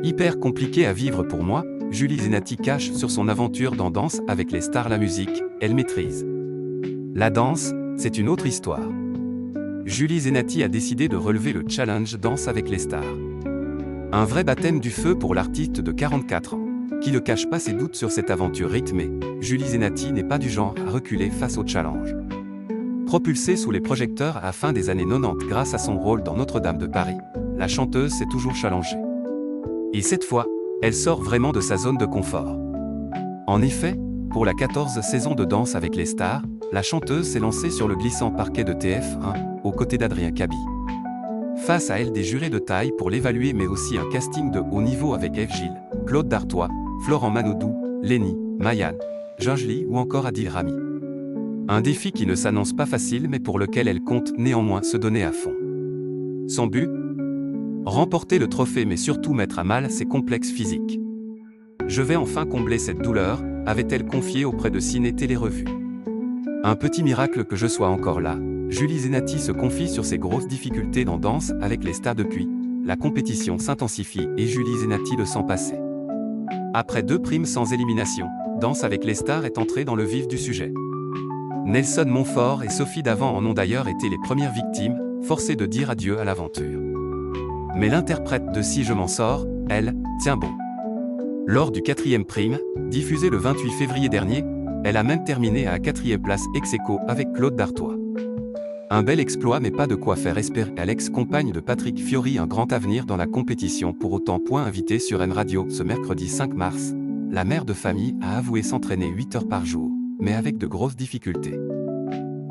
Hyper compliqué à vivre pour moi, Julie Zenati cache sur son aventure dans Danse avec les stars la musique, elle maîtrise. La danse, c'est une autre histoire. Julie Zenati a décidé de relever le challenge Danse avec les stars. Un vrai baptême du feu pour l'artiste de 44 ans, qui ne cache pas ses doutes sur cette aventure rythmée. Julie Zenati n'est pas du genre à reculer face au challenge. Propulsée sous les projecteurs à la fin des années 90 grâce à son rôle dans Notre-Dame de Paris, la chanteuse s'est toujours challengée. Et cette fois, elle sort vraiment de sa zone de confort. En effet, pour la 14e saison de Danse avec les stars, la chanteuse s'est lancée sur le glissant parquet de TF1, aux côtés d'Adrien Cabi. Face à elle, des jurés de taille pour l'évaluer, mais aussi un casting de haut niveau avec F. Gilles, Claude Dartois, Florent Manodou, Lenny, Mayan, Gingerly ou encore Adil Rami. Un défi qui ne s'annonce pas facile mais pour lequel elle compte néanmoins se donner à fond. Son but ? Remporter le trophée mais surtout mettre à mal ses complexes physiques. Je vais enfin combler cette douleur, avait-elle confié auprès de Ciné Télé Revue. Un petit miracle que je sois encore là. Julie Zenati se confie sur ses grosses difficultés dans Danse avec les stars depuis. La compétition s'intensifie et Julie Zenati le sent passer. Après 2 primes sans élimination, Danse avec les stars est entrée dans le vif du sujet. Nelson Montfort et Sophie Davant en ont d'ailleurs été les premières victimes, forcées de dire adieu à l'aventure. Mais l'interprète de Si je m'en sors, elle, tient bon. Lors du 4e prime, diffusé le 28 février dernier, elle a même terminé à la 4e place ex-aequo avec Claude Dartois. Un bel exploit mais pas de quoi faire espérer à l'ex-compagne de Patrick Fiori un grand avenir dans la compétition. Pour autant, invitée sur M Radio ce mercredi 5 mars, la mère de famille a avoué s'entraîner 8 heures par jour, mais avec de grosses difficultés.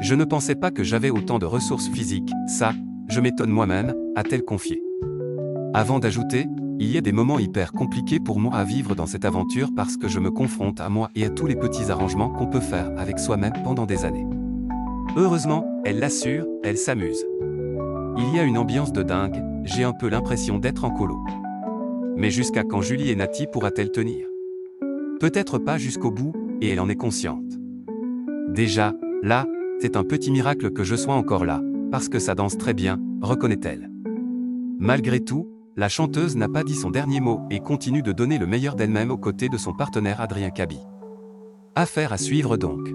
Je ne pensais pas que j'avais autant de ressources physiques, ça, je m'étonne moi-même, a-t-elle confié. Avant d'ajouter, il y a des moments hyper compliqués pour moi à vivre dans cette aventure parce que je me confronte à moi et à tous les petits arrangements qu'on peut faire avec soi-même pendant des années. Heureusement, elle l'assure, elle s'amuse. Il y a une ambiance de dingue, j'ai un peu l'impression d'être en colo. Mais jusqu'à quand Julie Zenati pourra-t-elle tenir ? Peut-être pas jusqu'au bout, et elle en est consciente. Déjà, là, c'est un petit miracle que je sois encore là, parce que ça danse très bien, reconnaît-elle. Malgré tout, la chanteuse n'a pas dit son dernier mot et continue de donner le meilleur d'elle-même aux côtés de son partenaire Adrien Cabi. Affaire à suivre donc.